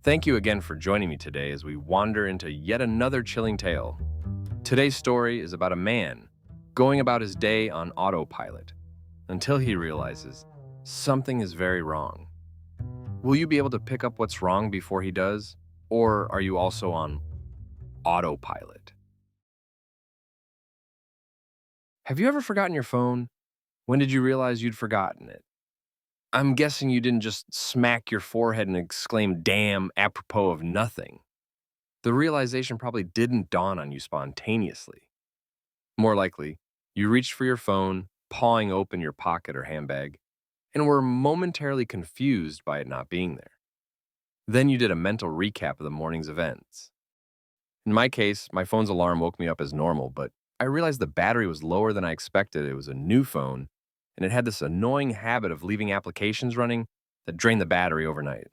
Thank you again for joining me today as we wander into yet another chilling tale. Today's story is about a man going about his day on autopilot until he realizes something is very wrong. Will you be able to pick up what's wrong before he does? Or are you also on autopilot? Have you ever forgotten your phone? When did you realize you'd forgotten it? I'm guessing you didn't just smack your forehead and exclaim, damn, apropos of nothing. The realization probably didn't dawn on you spontaneously. More likely, you reached for your phone, pawing open your pocket or handbag, and were momentarily confused by it not being there. Then you did a mental recap of the morning's events. In my case, my phone's alarm woke me up as normal, but I realized the battery was lower than I expected. It was a new phone, and it had this annoying habit of leaving applications running that drained the battery overnight.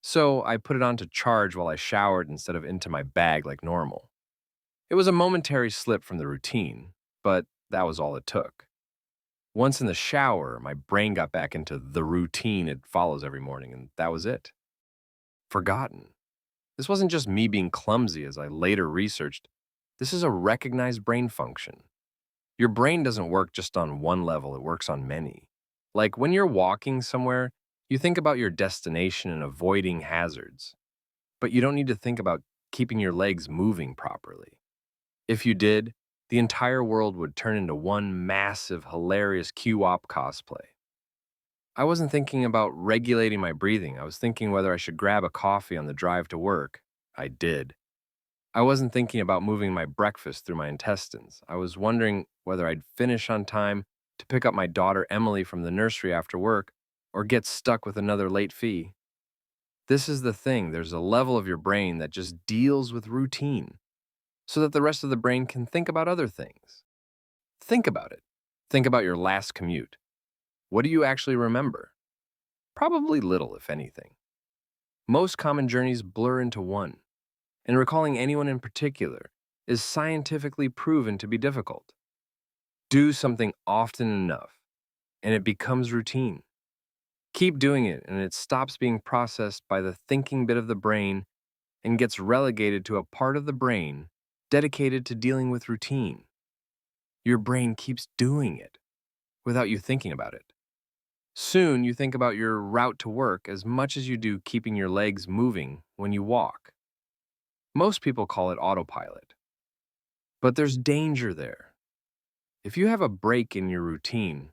So I put it on to charge while I showered instead of into my bag like normal. It was a momentary slip from the routine, but that was all it took. Once in the shower, my brain got back into the routine it follows every morning, and that was it. Forgotten. This wasn't just me being clumsy, as I later researched. This is a recognized brain function. Your brain doesn't work just on one level, it works on many. Like when you're walking somewhere, you think about your destination and avoiding hazards, but you don't need to think about keeping your legs moving properly. If you did, the entire world would turn into one massive, hilarious Q-op cosplay. I wasn't thinking about regulating my breathing. I was thinking whether I should grab a coffee on the drive to work. I did. I wasn't thinking about moving my breakfast through my intestines. I was wondering whether I'd finish on time to pick up my daughter Emily from the nursery after work or get stuck with another late fee. This is the thing, there's a level of your brain that just deals with routine so that the rest of the brain can think about other things. Think about it. Think about your last commute. What do you actually remember? Probably little, if anything. Most common journeys blur into one, and recalling anyone in particular is scientifically proven to be difficult. Do something often enough, and it becomes routine. Keep doing it, and it stops being processed by the thinking bit of the brain and gets relegated to a part of the brain dedicated to dealing with routine. Your brain keeps doing it without you thinking about it. Soon, you think about your route to work as much as you do keeping your legs moving when you walk. Most people call it autopilot, but there's danger there. If you have a break in your routine,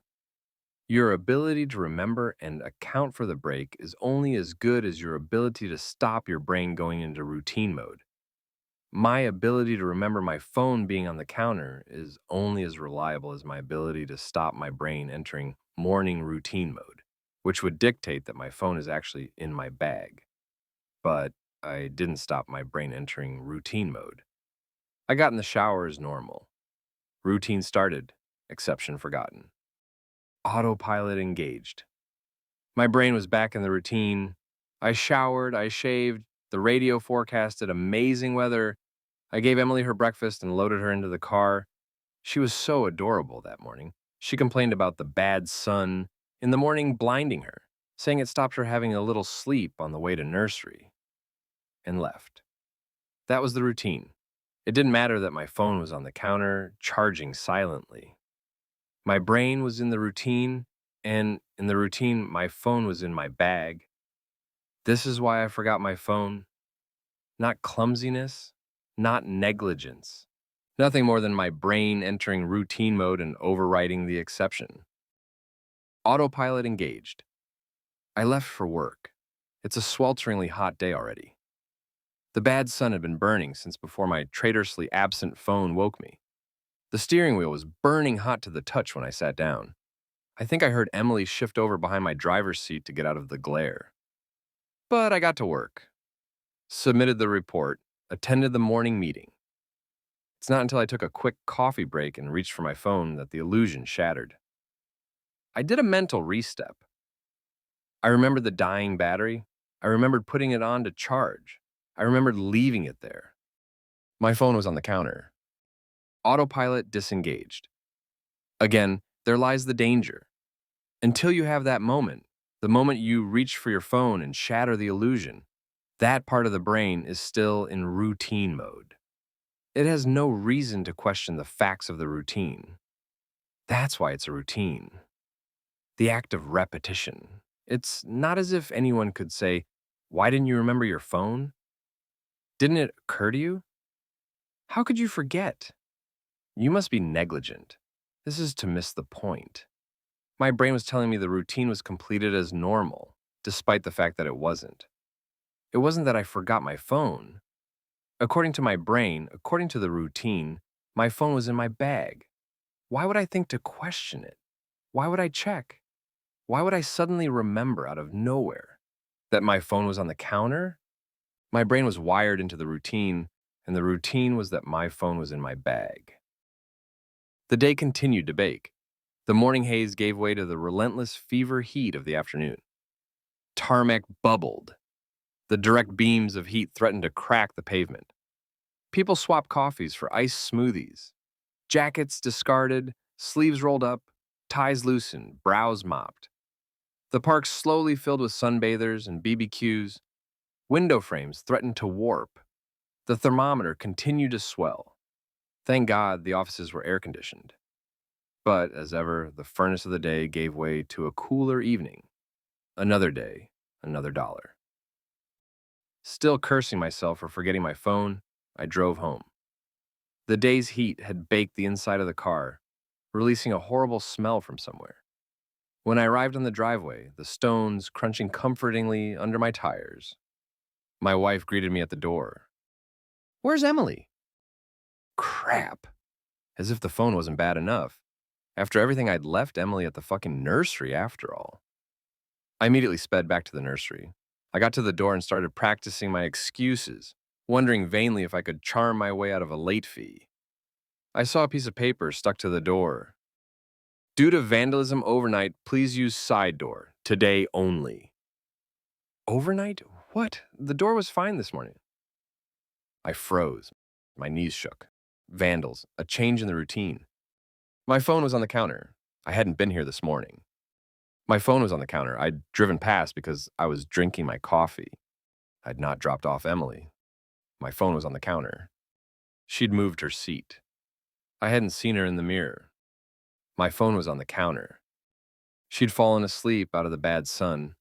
your ability to remember and account for the break is only as good as your ability to stop your brain going into routine mode. My ability to remember my phone being on the counter is only as reliable as my ability to stop my brain entering morning routine mode, which would dictate that my phone is actually in my bag. But I didn't stop my brain entering routine mode. I got in the shower as normal. Routine started, exception forgotten. Autopilot engaged. My brain was back in the routine. I showered, I shaved, the radio forecasted amazing weather. I gave Emily her breakfast and loaded her into the car. She was so adorable that morning. She complained about the bad sun in the morning blinding her, saying it stopped her having a little sleep on the way to nursery, and left. That was the routine. It didn't matter that my phone was on the counter, charging silently. My brain was in the routine, and in the routine, my phone was in my bag. This is why I forgot my phone. Not clumsiness, not negligence. Nothing more than my brain entering routine mode and overriding the exception. Autopilot engaged. I left for work. It's a swelteringly hot day already. The bad sun had been burning since before my traitorously absent phone woke me. The steering wheel was burning hot to the touch when I sat down. I think I heard Emily shift over behind my driver's seat to get out of the glare. But I got to work, submitted the report, attended the morning meeting. It's not until I took a quick coffee break and reached for my phone that the illusion shattered. I did a mental restep. I remembered the dying battery. I remembered putting it on to charge. I remembered leaving it there. My phone was on the counter. Autopilot disengaged. Again, there lies the danger. Until you have that moment, the moment you reach for your phone and shatter the illusion, That part of the brain is still in routine mode. It has no reason to question the facts of the routine. That's why it's a routine. The act of repetition. It's not as if anyone could say, "Why didn't you remember your phone? Didn't it occur to you? How could you forget? You must be negligent." This is to miss the point. My brain was telling me the routine was completed as normal, despite the fact that it wasn't. It wasn't that I forgot my phone. According to my brain, according to the routine, my phone was in my bag. Why would I think to question it? Why would I check? Why would I suddenly remember out of nowhere that my phone was on the counter? My brain was wired into the routine, and the routine was that my phone was in my bag. The day continued to bake. The morning haze gave way to the relentless fever heat of the afternoon. Tarmac bubbled. The direct beams of heat threatened to crack the pavement. People swapped coffees for iced smoothies. Jackets discarded, sleeves rolled up, ties loosened, brows mopped. The park slowly filled with sunbathers and BBQs. Window frames threatened to warp. The thermometer continued to swell. Thank God the offices were air-conditioned. But, as ever, the furnace of the day gave way to a cooler evening. Another day, another dollar. Still cursing myself for forgetting my phone, I drove home. The day's heat had baked the inside of the car, releasing a horrible smell from somewhere. When I arrived on the driveway, the stones crunching comfortingly under my tires, my wife greeted me at the door. "Where's Emily?" Crap. As if the phone wasn't bad enough. After everything, I'd left Emily at the fucking nursery after all. I immediately sped back to the nursery. I got to the door and started practicing my excuses, wondering vainly if I could charm my way out of a late fee. I saw a piece of paper stuck to the door. "Due to vandalism overnight, please use side door. Today only." Overnight? What? The door was fine this morning. I froze. My knees shook. Vandals. A change in the routine. My phone was on the counter. I hadn't been here this morning. My phone was on the counter. I'd driven past because I was drinking my coffee. I'd not dropped off Emily. My phone was on the counter. She'd moved her seat. I hadn't seen her in the mirror. My phone was on the counter. She'd fallen asleep out of the bad sun.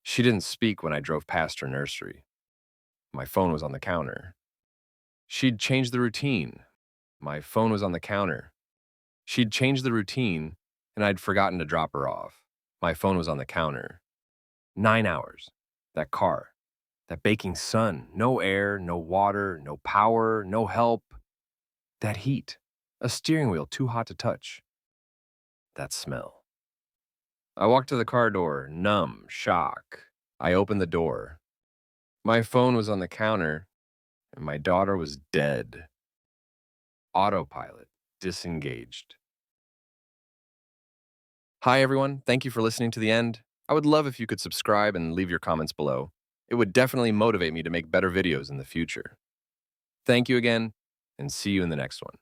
She didn't speak when I drove past her nursery. My phone was on the counter. She'd changed the routine. My phone was on the counter. She'd changed the routine, and I'd forgotten to drop her off. My phone was on the counter. 9 hours. That car. That baking sun. No air, no water, no power, no help. That heat. A steering wheel too hot to touch. That smell. I walked to the car door, numb, shock. I opened the door. My phone was on the counter, and my daughter was dead. Autopilot. Disengaged. Hi, everyone. Thank you for listening to the end. I would love if you could subscribe and leave your comments below. It would definitely motivate me to make better videos in the future. Thank you again, and see you in the next one.